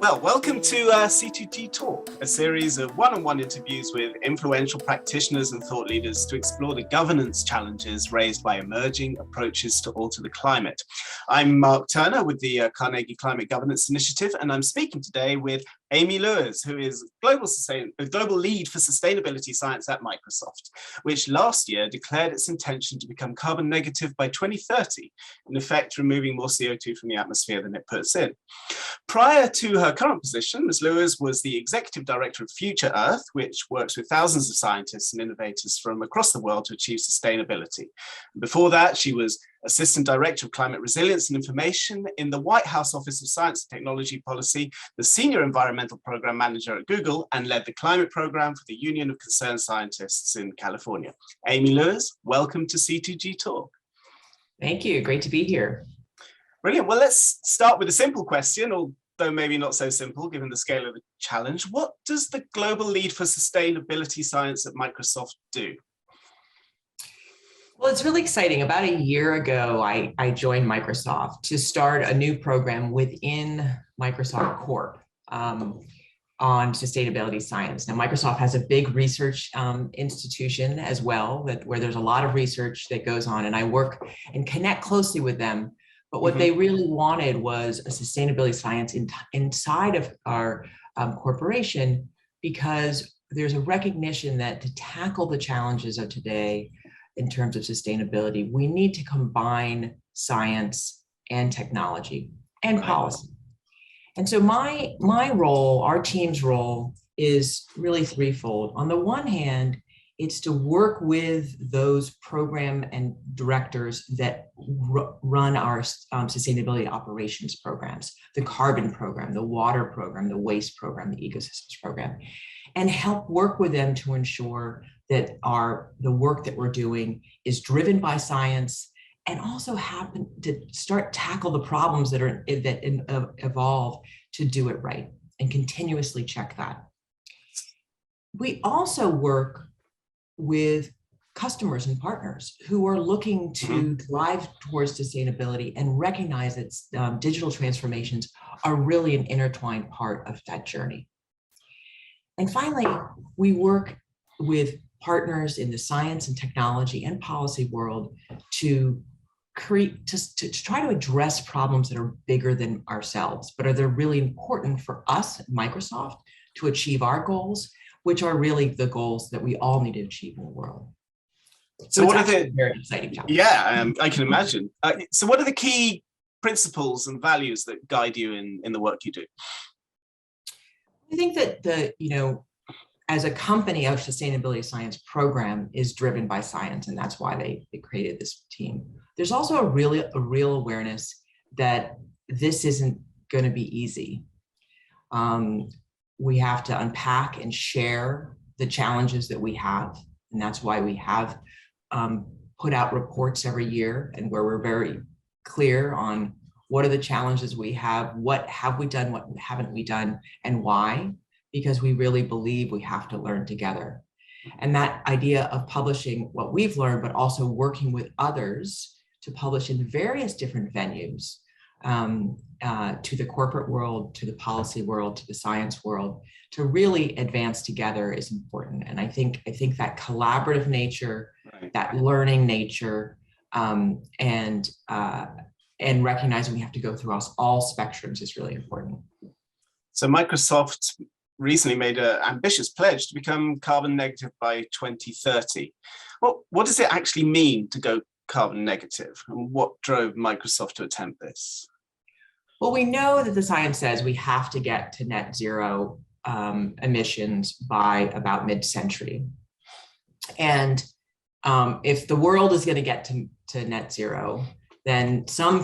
Well, welcome to C2G Talk, a series of one-on-one interviews with influential practitioners and thought leaders to explore the governance challenges raised by emerging approaches to alter the climate. I'm Mark Turner with the Carnegie Climate Governance Initiative, and I'm speaking today with Amy Luers, who is global lead for sustainability science at Microsoft, which last year declared its intention to become carbon negative by 2030, in effect removing more CO2 from the atmosphere than it puts in. Prior to her current position, Ms. Luers was the Executive Director of Future Earth, which works with thousands of scientists and innovators from across the world to achieve sustainability. Before that, she was Assistant Director of Climate Resilience and Information in the White House Office of Science and Technology Policy, the Senior Environmental Program Manager at Google, and led the Climate Program for the Union of Concerned Scientists in California. Amy Luers, welcome to C2G Talk. Thank you. Great to be here. Brilliant. Well, let's start with a simple question, although maybe not so simple given the scale of the challenge. What does the Global Lead for Sustainability Science at Microsoft do? Well, it's really exciting. About a year ago, I joined Microsoft to start a new program within Microsoft Corp on sustainability science. Now, Microsoft has a big research institution as well, where there's a lot of research that goes on, and I work and connect closely with them. But what they really wanted was a sustainability science inside of our corporation, because there's a recognition that to tackle the challenges of today in terms of sustainability, we need to combine science and technology and policy. And so my role, our team's role, is really threefold. On the one hand, it's to work with those program and directors that run our sustainability operations programs, the carbon program, the water program, the waste program, the ecosystems program, and help work with them to ensure that the work that we're doing is driven by science, and also happen to tackle the problems that evolve to do it right and continuously check that. We also work with customers and partners who are looking to drive towards sustainability and recognize that digital transformations are really an intertwined part of that journey. And finally, we work with partners in the science and technology and policy world to try to address problems that are bigger than ourselves, but they're really important for us at Microsoft to achieve our goals, which are really the goals that we all need to achieve in the world. So what are the very exciting challenge? Yeah, I can imagine. So what are the key principles and values that guide you in the work you do? I think that as a company, our sustainability science program is driven by science, and that's why they created this team. There's also a real awareness that this isn't going to be easy. We have to unpack and share the challenges that we have, and that's why we have put out reports every year, and where we're very clear on what are the challenges we have, what have we done, what haven't we done, and why. Because we really believe we have to learn together. And that idea of publishing what we've learned, but also working with others to publish in various different venues, to the corporate world, to the policy world, to the science world, to really advance together is important. And I think that collaborative nature, that learning nature, and recognizing we have to go through all spectrums is really important. So Microsoft recently made an ambitious pledge to become carbon negative by 2030. Well, what does it actually mean to go carbon negative, and what drove Microsoft to attempt this? Well, we know that the science says we have to get to net zero emissions by about mid-century. And if the world is going to get to net zero, then some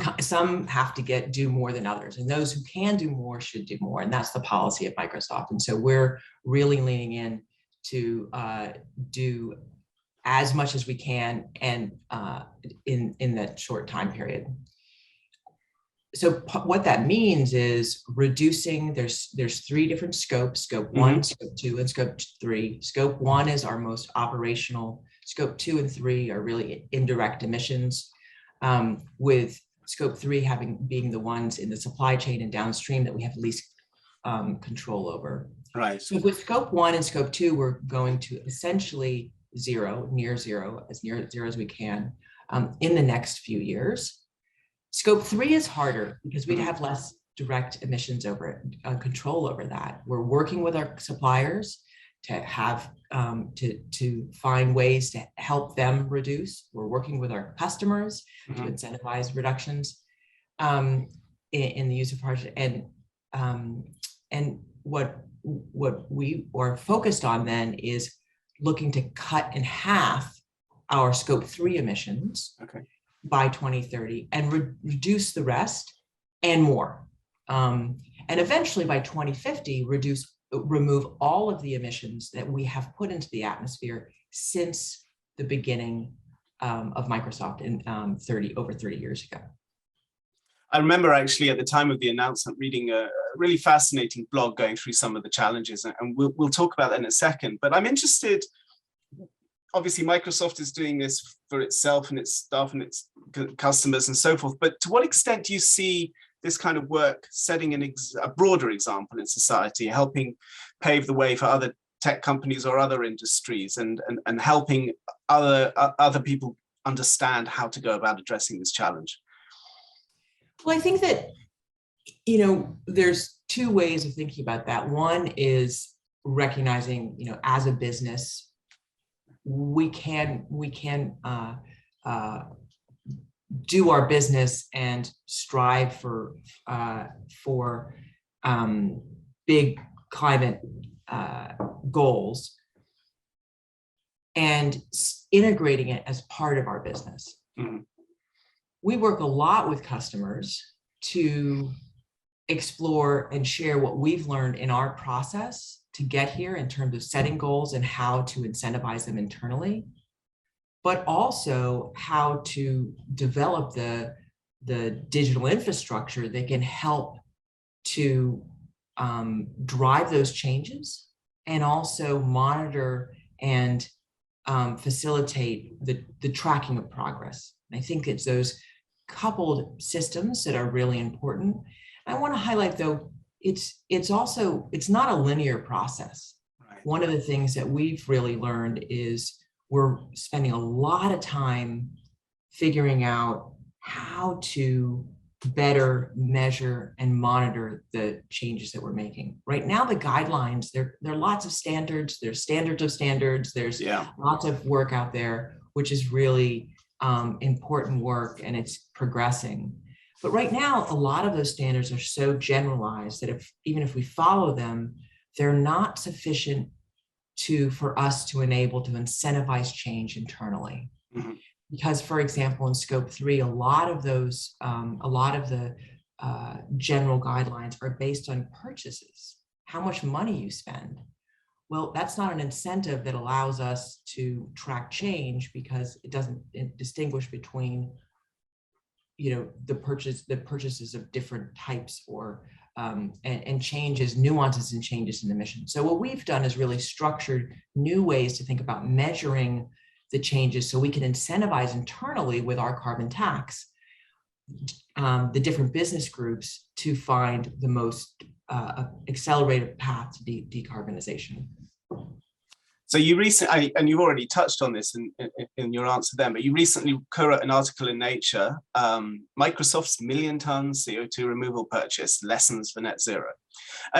have to do more than others, and those who can do more should do more, and that's the policy of Microsoft. And so we're really leaning in to do as much as we can, and in that short time period. So what that means is reducing. There's three different scopes: Scope 1, Scope 2, and Scope 3. Scope 1 is our most operational. Scope 2 and 3 are really indirect emissions, with Scope 3 being the ones in the supply chain and downstream that we have least control over. Right. So with scope 1 and scope 2, we're going to essentially near zero as we can in the next few years. Scope 3 is harder because we'd have less direct emissions over it, control over that. We're working with our suppliers to have to find ways to help them reduce. We're working with our customers to incentivize reductions in the use of hydrogen. And what we are focused on then is looking to cut in half our scope 3 emissions by 2030 and reduce the rest and more. And eventually by 2050, remove all of the emissions that we have put into the atmosphere since the beginning of Microsoft in over 30 years ago. I remember actually at the time of the announcement reading a really fascinating blog going through some of the challenges, and we'll talk about that in a second. But I'm interested, obviously Microsoft is doing this for itself and its staff and its customers and so forth, but to what extent do you see this kind of work setting a broader example in society, helping pave the way for other tech companies or other industries, and helping other people understand how to go about addressing this challenge? Well, I think that, there's two ways of thinking about that. One is recognizing, as a business, we can do our business and strive for big climate goals and integrating it as part of our business. We work a lot with customers to explore and share what we've learned in our process to get here in terms of setting goals and how to incentivize them internally, but also how to develop the digital infrastructure that can help to drive those changes and also monitor and facilitate the tracking of progress. And I think it's those coupled systems that are really important. I want to highlight, though, it's not a linear process. Right. One of the things that we've really learned is we're spending a lot of time figuring out how to better measure and monitor the changes that we're making. Right now, the guidelines, there are lots of standards, there's standards of standards, there's lots of work out there, which is really important work, and it's progressing. But right now, a lot of those standards are so generalized that even if we follow them, they're not sufficient for us to enable to incentivize change internally. Because, for example, in scope 3, a lot of the general guidelines are based on purchases, how much money you spend. Well, that's not an incentive that allows us to track change, because it doesn't distinguish between, the purchases of different types or and changes, nuances and changes in emissions. So what we've done is really structured new ways to think about measuring the changes so we can incentivize internally with our carbon tax the different business groups to find the most accelerated path to decarbonization. So you recently, and you've already touched on this in your answer then, but you recently co-wrote an article in Nature, Microsoft's 1 million ton CO2 removal purchase, lessons for net zero.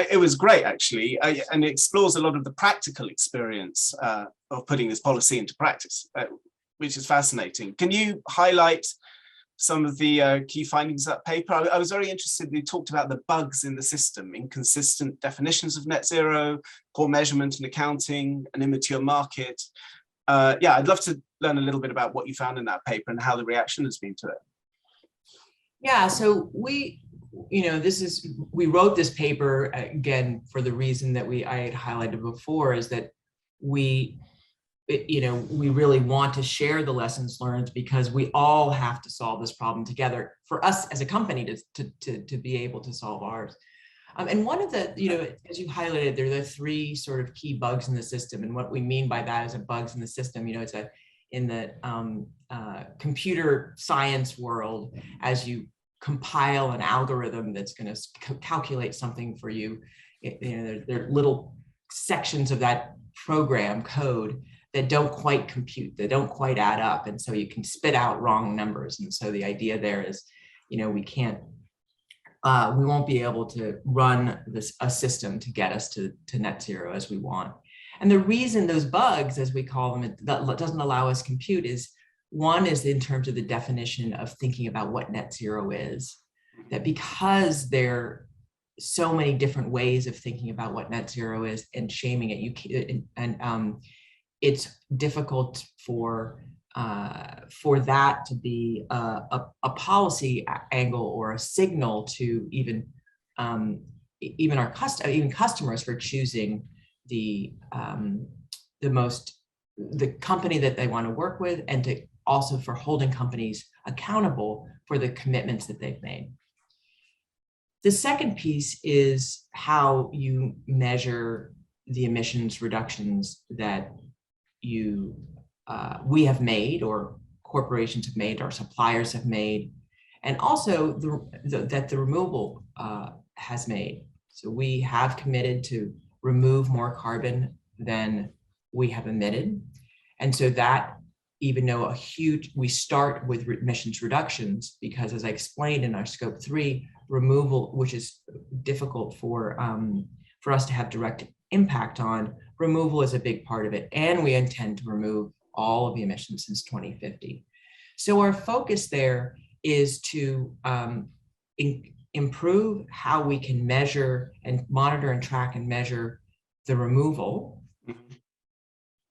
It was great, actually, and it explores a lot of the practical experience of putting this policy into practice, which is fascinating. Can you highlight some of the key findings of that paper? I was very interested. You talked about the bugs in the system, inconsistent definitions of net zero, poor measurement and accounting, an immature market. I'd love to learn a little bit about what you found in that paper and how the reaction has been to it. Yeah, so we wrote this paper again for the reason that I had highlighted before, is that we really want to share the lessons learned, because we all have to solve this problem together for us as a company to be able to solve ours. And one of the, as you highlighted, there are the 3 sort of key bugs in the system. And what we mean by that is a bugs in the system, it's in the computer science world, as you compile an algorithm that's going to calculate something for you, there are little sections of that program code that don't quite compute, that don't quite add up. And so you can spit out wrong numbers. And so the idea there is, we won't be able to run a system to get us to net zero as we want. And the reason those bugs, as we call them, that doesn't allow us compute is, one is in terms of the definition of thinking about what net zero is, that because there are so many different ways of thinking about what net zero is and shaming it, it's difficult for that to be a policy angle or a signal to even customers for choosing the company that they want to work with, and to also for holding companies accountable for the commitments that they've made. The second piece is how you measure the emissions reductions that we have made, or corporations have made, or suppliers have made, and also that the removal has made. So we have committed to remove more carbon than we have emitted. And so that, even though we start with emissions reductions, because as I explained in our scope 3 removal, which is difficult for us to have direct impact on, removal is a big part of it. And we intend to remove all of the emissions since 2050. So our focus there is to improve how we can measure and monitor and track and measure the removal,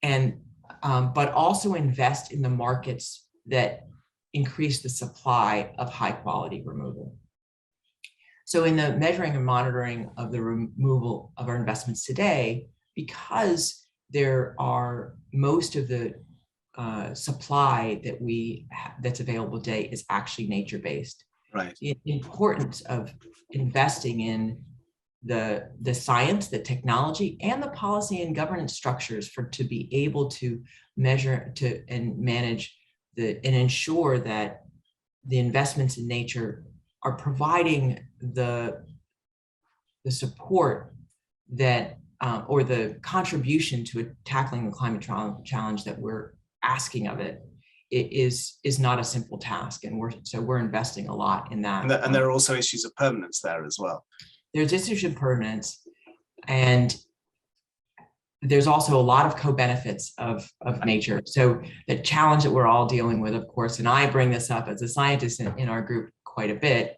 and but also invest in the markets that increase the supply of high quality removal. So in the measuring and monitoring of the removal of our investments today, because there are most of the supply that's available today is actually nature-based. Right. The importance of investing in the science, the technology, and the policy and governance structures to be able to measure and manage and ensure that the investments in nature are providing the support that or the contribution to tackling the climate challenge that we're asking of it is not a simple task, and we're investing a lot in that. And there are also issues of permanence there as well. There's issues of permanence, and there's also a lot of co-benefits of nature. So the challenge that we're all dealing with, of course, and I bring this up as a scientist in our group quite a bit,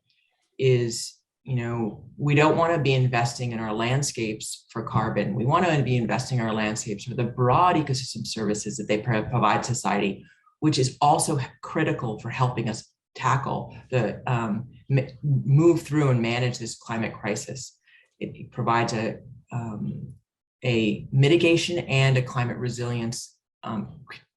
is we don't want to be investing in our landscapes for carbon. We want to be investing in our landscapes for the broad ecosystem services that they provide society, which is also critical for helping us tackle move through and manage this climate crisis. It provides a mitigation and a climate resilience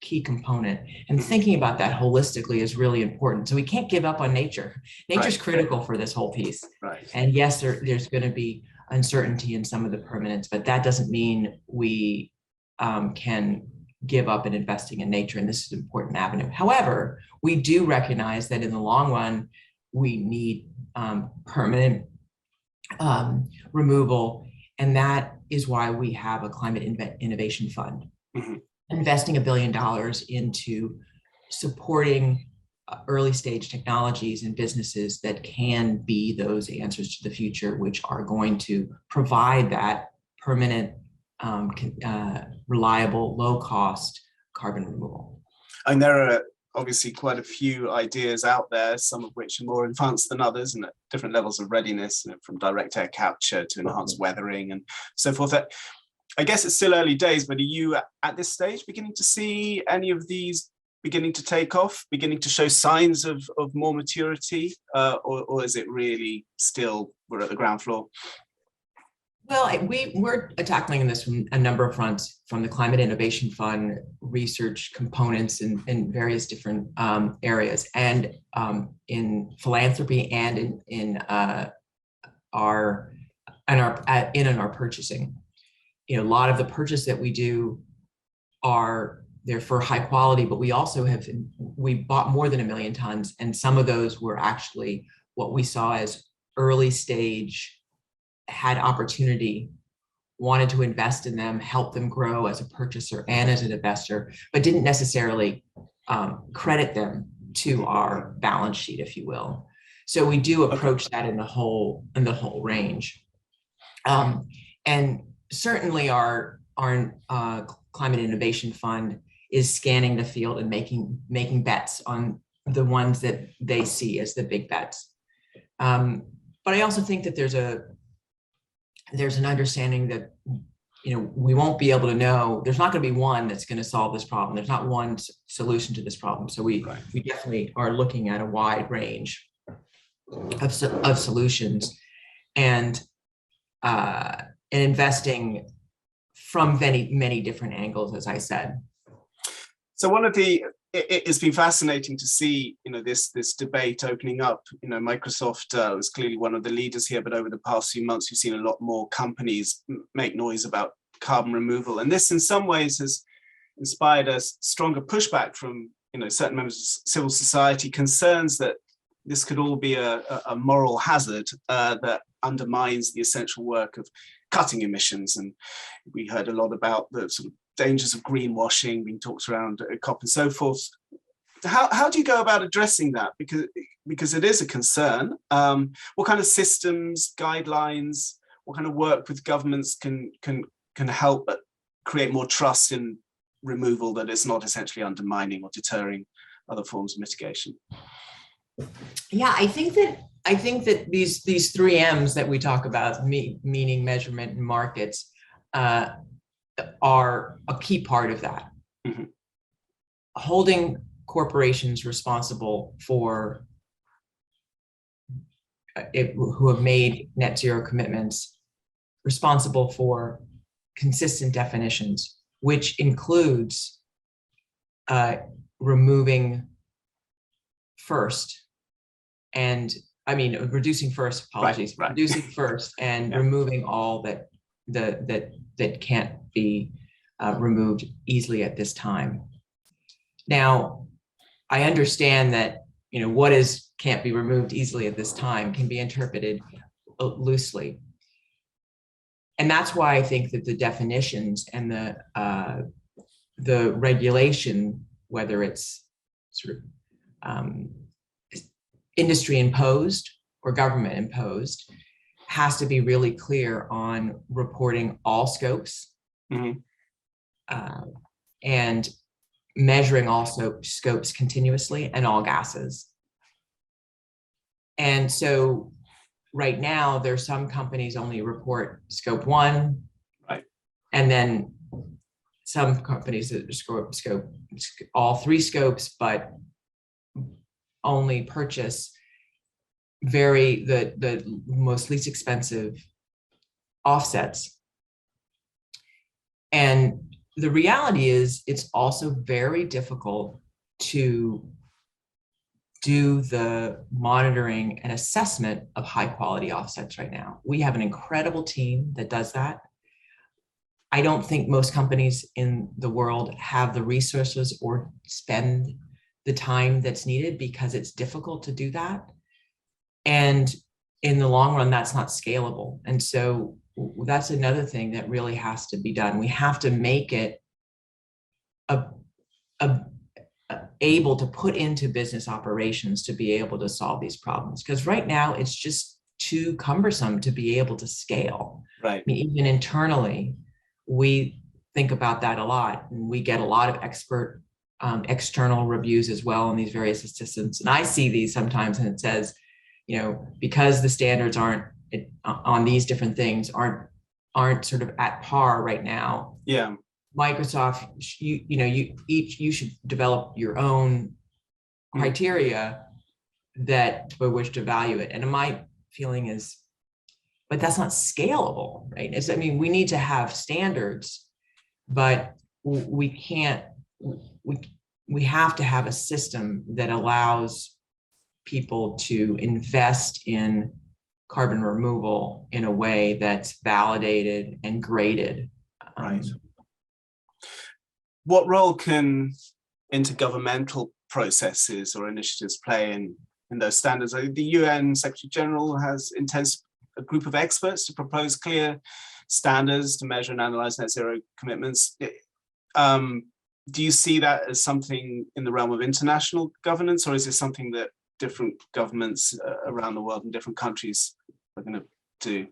key component, and thinking about that holistically is really important. So we can't give up on nature. Nature's critical for this whole piece. Right. And yes, there's going to be uncertainty in some of the permanence, but that doesn't mean we can give up in investing in nature. And this is an important avenue. However, we do recognize that in the long run, we need permanent removal. And that is why we have a climate innovation fund. Mm-hmm. Investing $1 billion into supporting early stage technologies and businesses that can be those answers to the future, which are going to provide that permanent, reliable, low cost carbon removal. And there are obviously quite a few ideas out there, some of which are more advanced than others and at different levels of readiness, from direct air capture to enhanced weathering and so forth. I guess it's still early days, but are you at this stage beginning to see any of these beginning to take off, beginning to show signs of more maturity, or is it really still we're at the ground floor? Well, we're tackling this from a number of fronts, from the Climate Innovation Fund, research components in various different areas, and in philanthropy and in our purchasing. A lot of the purchase that we do they're for high quality, but we also we bought more than 1 million tons, and some of those were actually what we saw as early stage had opportunity, wanted to invest in them, help them grow as a purchaser and as an investor, but didn't necessarily credit them to our balance sheet, if you will. So we do approach that in the whole range. And certainly our Climate Innovation Fund is scanning the field and making bets on the ones that they see as the big bets. But I also think that there's an understanding that, you know, we won't be able to know, there's not going to be one that's going to solve this problem. There's not one solution to this problem. So we definitely are looking at a wide range of solutions and investing from many different angles, as I said. So it's been fascinating to see, you know, this debate opening up. You know, Microsoft was clearly one of the leaders here, but over the past few months, we've seen a lot more companies make noise about carbon removal, and this, in some ways, has inspired a stronger pushback from, you know, certain members of civil society, concerns that this could all be a moral hazard that undermines the essential work of cutting emissions. And we heard a lot about the sort of dangers of greenwashing being talked around at COP and so forth. How do you go about addressing that? Because it is a concern. What kind of systems, guidelines, what kind of work with governments can help create more trust in removal that is not essentially undermining or deterring other forms of mitigation? Yeah, I think that these 3 M's that we talk about, meaning, measurement, and markets, are a key part of that. Mm-hmm. Holding corporations responsible for who have made net zero commitments, responsible for consistent definitions, which includes removing first, and reducing first, apologies, right. Reducing first and removing all that can't be removed easily at this time. Now, I understand that, you know, what can't be removed easily at this time can be interpreted loosely. And that's why I think that the definitions and the regulation, whether it's sort of industry imposed or government imposed, has to be really clear on reporting all scopes, mm-hmm. And measuring all scopes continuously and all gases. And so right now, there's some companies only report scope 1, right, and then some companies that scope all 3 scopes, but only purchase the most least expensive offsets. And the reality is, it's also very difficult to do the monitoring and assessment of high quality offsets right now. We have an incredible team that does that. I don't think most companies in the world have the resources or spend the time that's needed, because it's difficult to do that. And in the long run, that's not scalable. And so that's another thing that really has to be done. We have to make it able to put into business operations to be able to solve these problems. Because right now, it's just too cumbersome to be able to scale. Right. I mean, even internally, we think about that a lot, and we get a lot of expert external reviews as well on these various systems. And I see these sometimes, and it says, you know, because the standards aren't on these different things aren't sort of at par right now. Yeah. Microsoft, you should develop your own criteria that by which to value it. And my feeling is, but that's not scalable, right? We need to have standards, but we can't. We have to have a system that allows people to invest in carbon removal in a way that's validated and graded. Right. What role can intergovernmental processes or initiatives play in those standards? The UN Secretary General has intense a group of experts to propose clear standards to measure and analyze net zero commitments. Do you see that as something in the realm of international governance, or is it something that different governments around the world in different countries are going to do?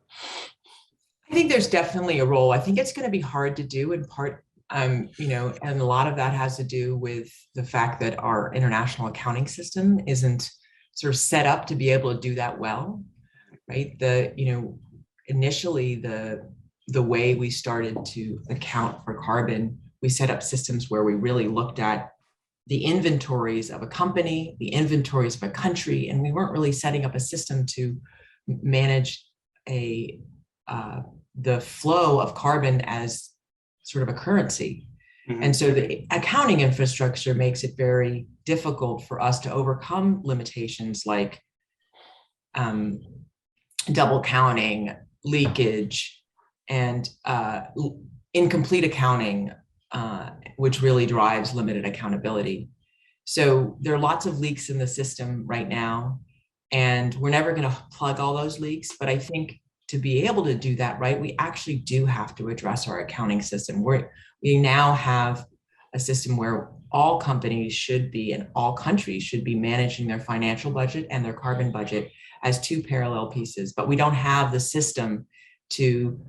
I think there's definitely a role. I think it's going to be hard to do in part, and a lot of that has to do with the fact that our international accounting system isn't sort of set up to be able to do that well, right? Initially the way we started to account for carbon, we set up systems where we really looked at the inventories of a company, the inventories of a country, and we weren't really setting up a system to manage the flow of carbon as sort of a currency. Mm-hmm. And so the accounting infrastructure makes it very difficult for us to overcome limitations like double counting, leakage, and incomplete accounting, which really drives limited accountability. So there are lots of leaks in the system right now, and we're never going to plug all those leaks. But I think to be able to do that right, we actually do have to address our accounting system. We now have a system where all companies should be, and all countries should be, managing their financial budget and their carbon budget as two parallel pieces, but we don't have the system to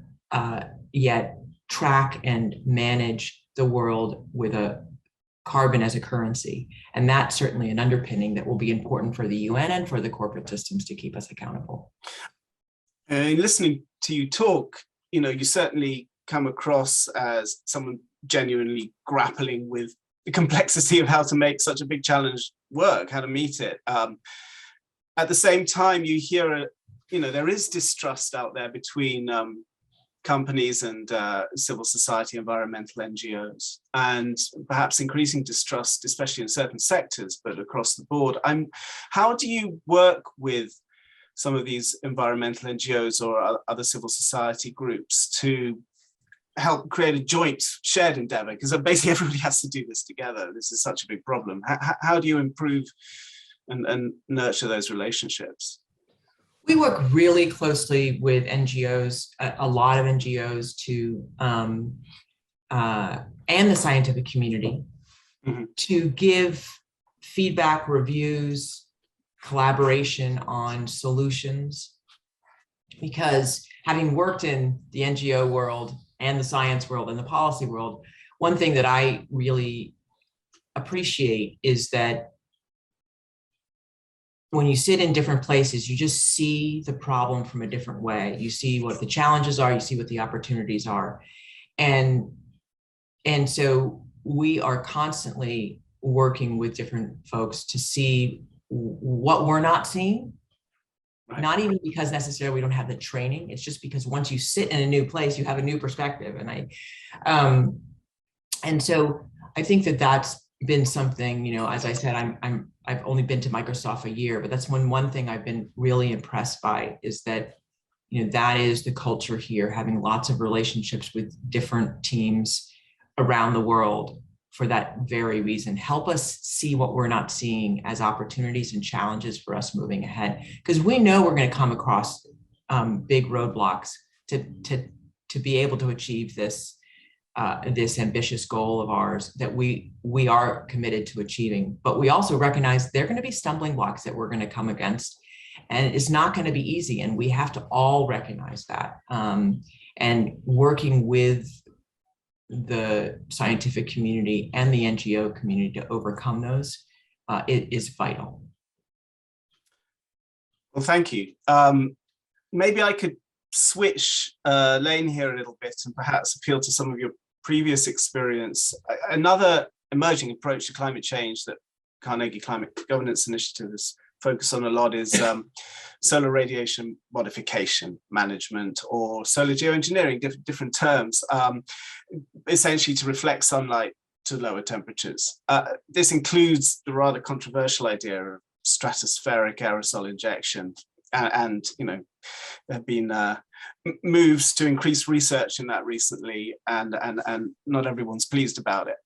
yet track and manage the world with a carbon as a currency. And that's certainly an underpinning that will be important for the UN and for the corporate systems to keep us accountable. Listening to you talk, you certainly come across as someone genuinely grappling with the complexity of how to make such a big challenge work, how to meet it. At the same time, you hear, there is distrust out there between companies and civil society, environmental NGOs, and perhaps increasing distrust, especially in certain sectors, but across the board. How do you work with some of these environmental NGOs or other civil society groups to help create a joint shared endeavor? Because basically everybody has to do this together. This is such a big problem. How do you improve and nurture those relationships? We work really closely with NGOs, a lot of NGOs and the scientific community, mm-hmm. to give feedback, reviews, collaboration on solutions. Because having worked in the NGO world and the science world and the policy world, one thing that I really appreciate is that when you sit in different places, you just see the problem from a different way. You see what the challenges are, you see what the opportunities are. And so we are constantly working with different folks to see what we're not seeing. Right. Not even because necessarily we don't have the training. It's just because once you sit in a new place, you have a new perspective. And so I think that that's been something, as I said, I've only been to Microsoft a year, but that's one thing I've been really impressed by, is that, that is the culture here, having lots of relationships with different teams around the world for that very reason. Help us see what we're not seeing as opportunities and challenges for us moving ahead. Because we know we're going to come across big roadblocks to be able to achieve this ambitious goal of ours that we are committed to achieving. But we also recognize there are going to be stumbling blocks that we're going to come against, and it's not going to be easy. And we have to all recognize that. And working with the scientific community and the NGO community to overcome those is vital. Well, thank you. Maybe I could switch lane here a little bit and perhaps appeal to some of your previous experience. Another emerging approach to climate change that Carnegie Climate Governance Initiative has focused on a lot is solar radiation modification management, or solar geoengineering, different terms, essentially to reflect sunlight to lower temperatures. This includes the rather controversial idea of stratospheric aerosol injection, and there have been moves to increase research in that recently, and not everyone's pleased about it.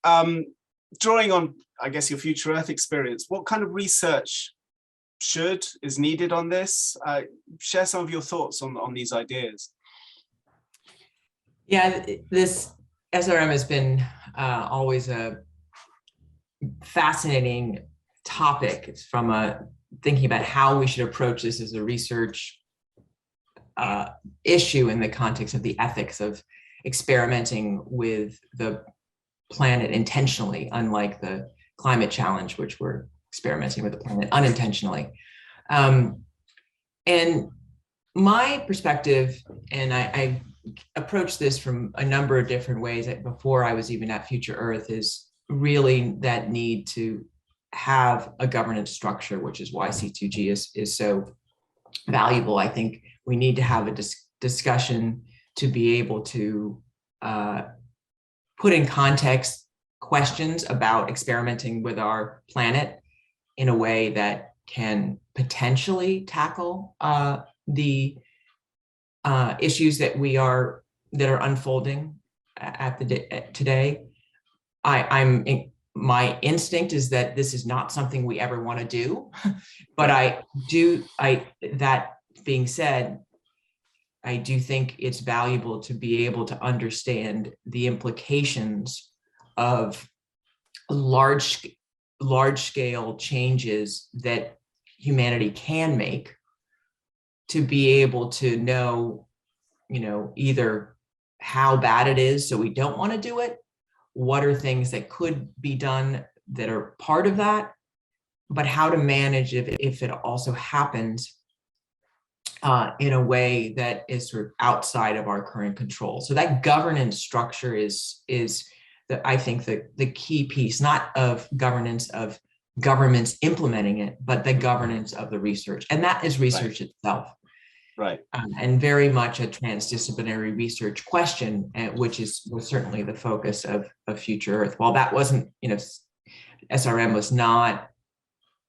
Drawing on, I guess, your Future Earth experience, what kind of research is needed on this? Share some of your thoughts on these ideas. Yeah, this SRM has been always a fascinating topic. It's from thinking about how we should approach this as a research issue in the context of the ethics of experimenting with the planet intentionally, unlike the climate challenge, which we're experimenting with the planet unintentionally. And my perspective, and I approached this from a number of different ways before I was even at Future Earth, is really that need to have a governance structure, which is why C2G is so valuable. I think we need to have a discussion to be able to put in context questions about experimenting with our planet in a way that can potentially tackle the issues that are unfolding today. My instinct is that this is not something we ever want to do, but that being said, I do think it's valuable to be able to understand the implications of large scale changes that humanity can make, to be able to know, either how bad it is so we don't want to do it, what are things that could be done that are part of that, but how to manage if it also happens in a way that is sort of outside of our current control. So that governance structure is I think the key piece, not of governance of governments implementing it, but the governance of the research. And that is research itself. Right. And very much a transdisciplinary research question, which was certainly the focus of Future Earth. While that wasn't, SRM was not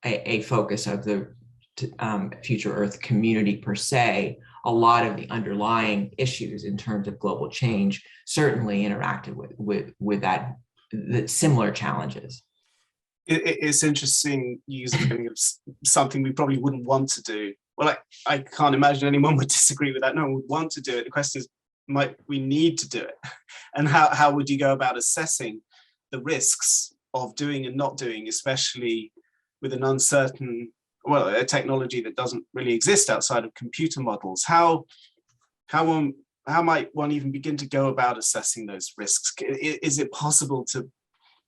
a focus of the Future Earth community per se, a lot of the underlying issues in terms of global change certainly interacted with the similar challenges. It's interesting using something we probably wouldn't want to do. Well, I can't imagine anyone would disagree with that. No one would want to do it. The question is, might we need to do it? And how would you go about assessing the risks of doing and not doing, especially with an uncertain, a technology that doesn't really exist outside of computer models? How might one even begin to go about assessing those risks? Is it possible to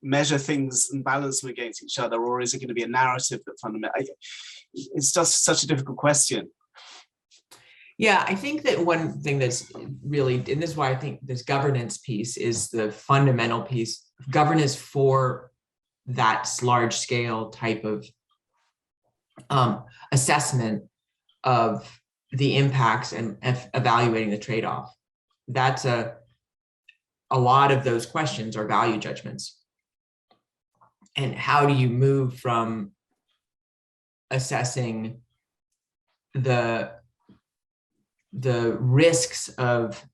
measure things and balance them against each other, or is it going to be a narrative that fundamentally? It's just such a difficult question. Yeah, I think that one thing that's really, and this is why I think this governance piece is the fundamental piece. Governance for that large scale type of assessment of the impacts and evaluating the trade-off. That's a lot of those questions are value judgments. And how do you move from assessing the risks of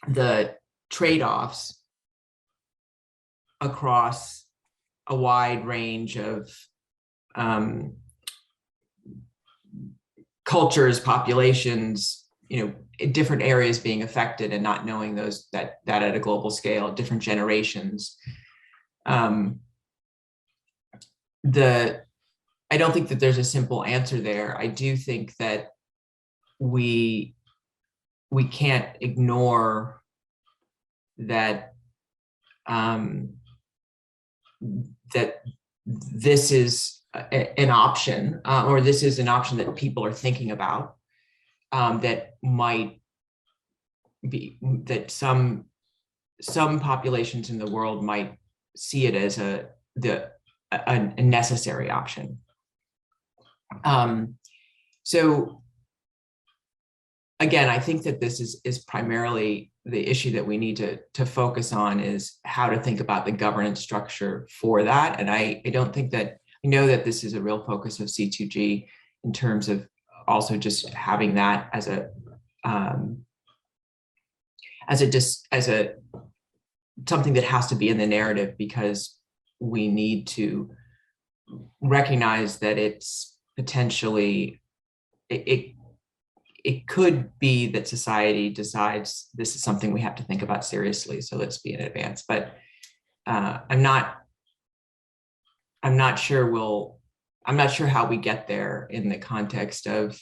the trade-offs across a wide range of cultures, populations, different areas being affected, and not knowing that at a global scale, different generations. I don't think that there's a simple answer there. I do think that we can't ignore that that this is an option, or this is an option that people are thinking about, that might be that some populations in the world might see it as a necessary option. So again, I think that this is primarily the issue that we need to focus on, is how to think about the governance structure for that. And I don't think that, I know that this is a real focus of C2G in terms of also just having that as something that has to be in the narrative, because we need to recognize that it's potentially, it could be that society decides this is something we have to think about seriously, so let's be in advance. But I'm not sure how we get there in the context of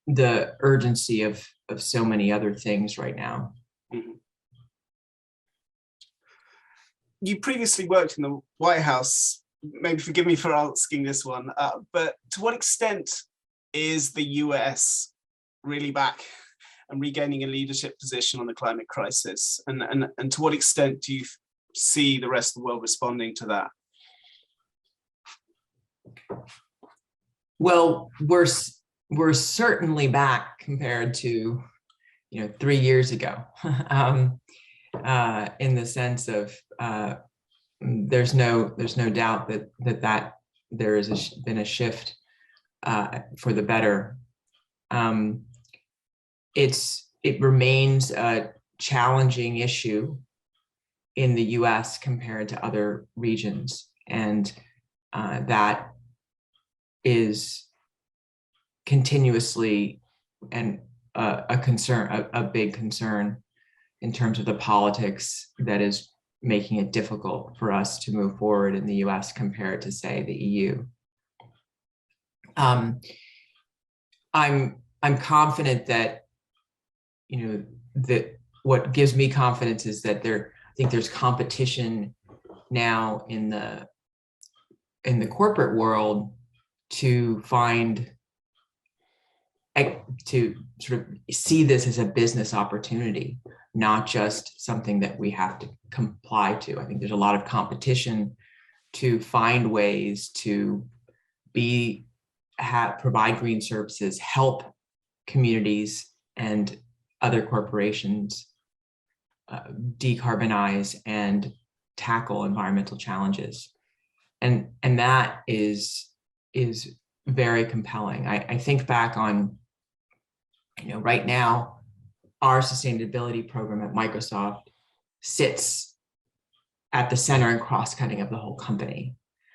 the urgency of so many other things right now. Mhm. You previously worked in the White House. Maybe forgive me for asking this one, but to what extent is the US really back and regaining a leadership position on the climate crisis? And to what extent do you see the rest of the world responding to that? Well, we're certainly back compared to 3 years ago, in the sense of there's no doubt that there is been a shift for the better. It remains a challenging issue in the US compared to other regions, and that is continuously and a concern, a big concern in terms of the politics that is making it difficult for us to move forward in the US compared to, say, the EU. I'm confident that that what gives me confidence is that I think there's competition now in the corporate world to sort of see this as a business opportunity, not just something that we have to comply to. I think there's a lot of competition to find ways to provide green services, help communities and other corporations decarbonize and tackle environmental challenges. And that is very compelling. I think back on, right now, our sustainability program at Microsoft sits at the center and cross-cutting of the whole company.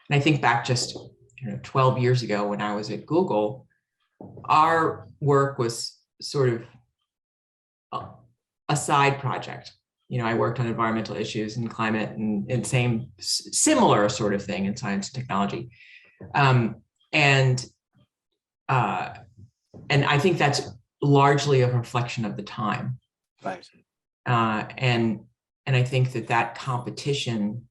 And I think back just 12 years ago when I was at Google, our work was sort of a side project. I worked on environmental issues and climate and similar sort of thing in science and technology. And I think that's largely a reflection of the time. Right. And I think that competition,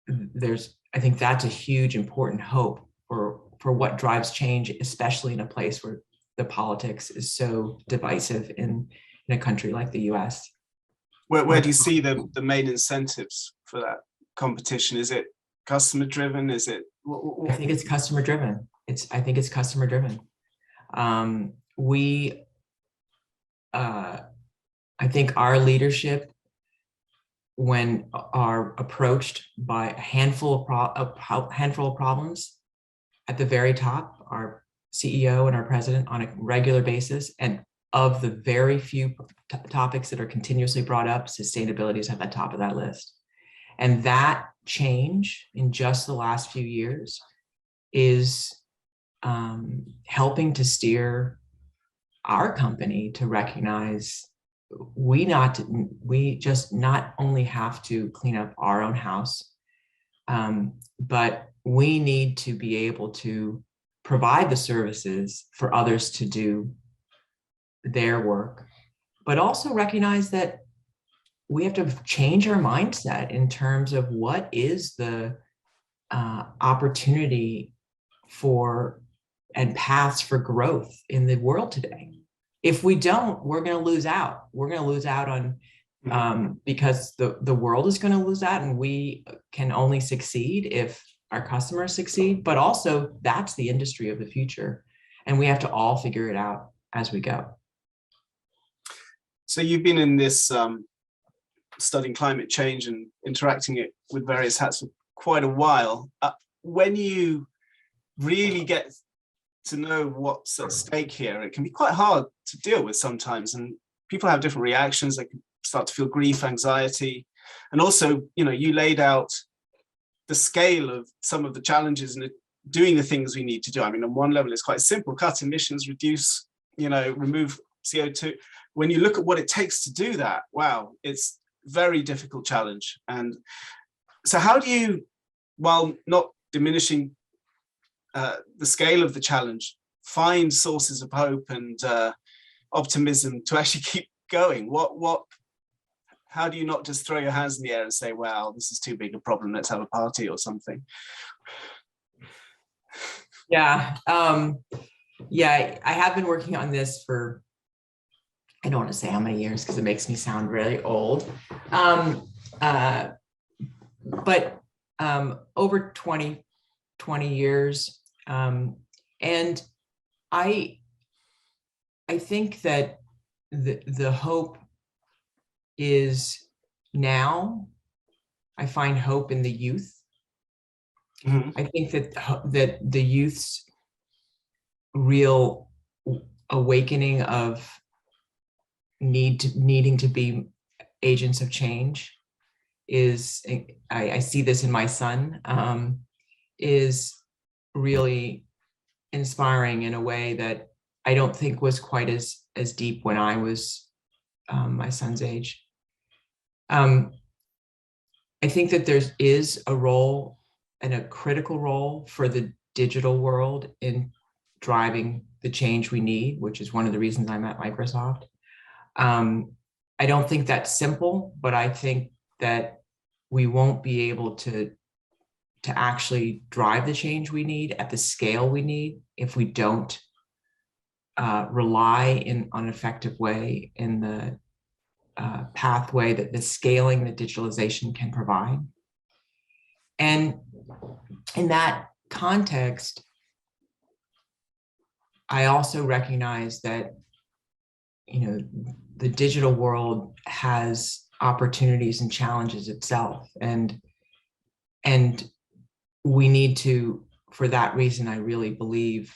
I think that's a huge important hope for what drives change, especially in a place where the politics is so divisive in a country like the US. Where do you see the main incentives for that competition? Is it customer driven? Is it? I think it's customer driven. I think it's customer driven. I think our leadership, when are approached by a handful of problems at the very top, our CEO and our president on a regular basis, and of the very few topics that are continuously brought up, sustainability is at the top of that list. And that change in just the last few years is helping to steer our company to recognize we just not only have to clean up our own house, but we need to be able to provide the services for others to do their work, but also recognize that we have to change our mindset in terms of what is the opportunity for and paths for growth in the world today. If we don't, we're going to lose out. We're going to lose out on because the world is going to lose out, and we can only succeed if our customers succeed. But also, that's the industry of the future, and we have to all figure it out as we go. So you've been in this studying climate change and interacting it with various hats for quite a while. When you really get to know what's at stake here, it can be quite hard to deal with sometimes, and people have different reactions. They can start to feel grief, anxiety, and also, you laid out the scale of some of the challenges and doing the things we need to do. I mean, on one level, it's quite simple: cut emissions, reduce, remove CO2. When you look at what it takes to do that, wow, it's a very difficult challenge. And so how do you, while not diminishing the scale of the challenge, find sources of hope and optimism to actually keep going? How do you not just throw your hands in the air and say, well, this is too big a problem, let's have a party or something? Yeah. I have been working on this for, I don't want to say how many years because it makes me sound really old. But over 20 years. And I think that the hope is now. I find hope in the youth. Mm-hmm. I think that the youth's real awakening of needing to be agents of change is, I see this in my son, is really inspiring in a way that I don't think was quite as deep when I was my son's age. I think that there is a role, and a critical role, for the digital world in driving the change we need, which is one of the reasons I'm at Microsoft. I don't think that's simple, but I think that we won't be able to actually drive the change we need at the scale we need if we don't rely on an effective way in the pathway that the scaling that digitalization can provide. And in that context, I also recognize that, the digital world has opportunities and challenges itself. And we need to, for that reason, I really believe,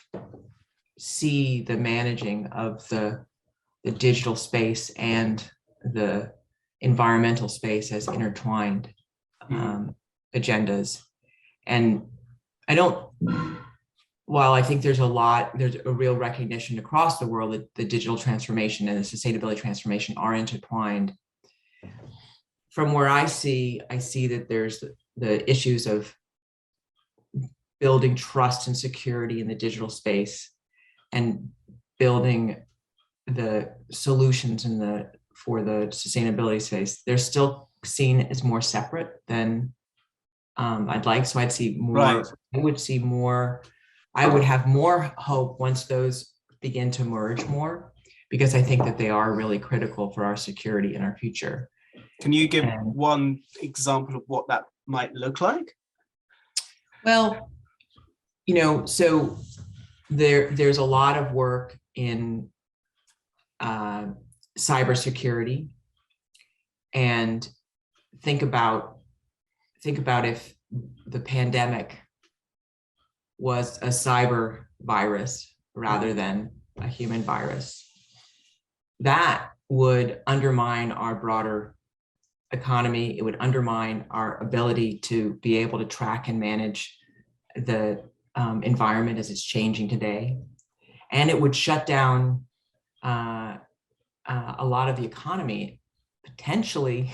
see the managing of the digital space and the environmental space as intertwined agendas. And while I think there's a real recognition across the world that the digital transformation and the sustainability transformation are intertwined. From where I see that there's the issues of building trust and security in the digital space and building the solutions for the sustainability space. They're still seen as more separate than I'd like. So I'd see more. Right. I would have more hope once those begin to merge more, because I think that they are really critical for our security and our future. Can you give one example of what that might look like? Well, so there's a lot of work in cybersecurity, and think about if the pandemic was a cyber virus rather than a human virus. That would undermine our broader economy. It would undermine our ability to be able to track and manage the environment as it's changing today. And it would shut down a lot of the economy, potentially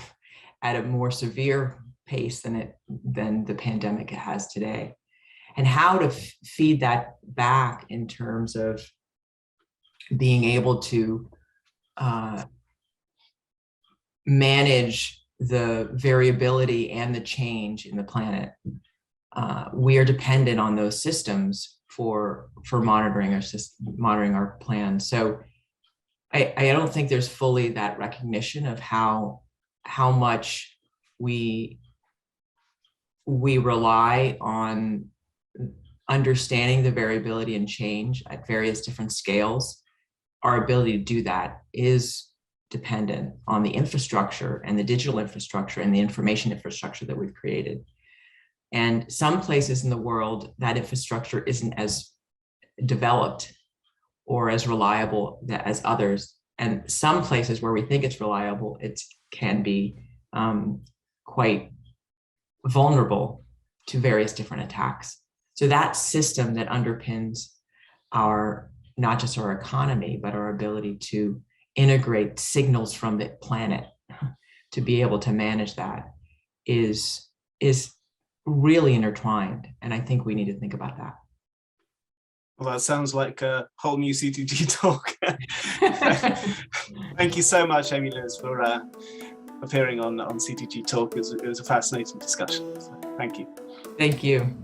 at a more severe pace than the pandemic has today. And how to feed that back in terms of being able to manage the variability and the change in the planet. We are dependent on those systems for monitoring our plans. So I don't think there's fully that recognition of how much we rely on understanding the variability and change at various different scales. Our ability to do that is dependent on the infrastructure and the digital infrastructure and the information infrastructure that we've created. And some places in the world, that infrastructure isn't as developed or as reliable as others. And some places where we think it's reliable, it can be quite vulnerable to various different attacks. So that system that underpins not just our economy, but our ability to integrate signals from the planet to be able to manage that is really intertwined. And I think we need to think about that. Well, that sounds like a whole new CTG talk. Thank you so much, Amy Luers, for appearing on CTG Talk. It was a fascinating discussion. So thank you. Thank you.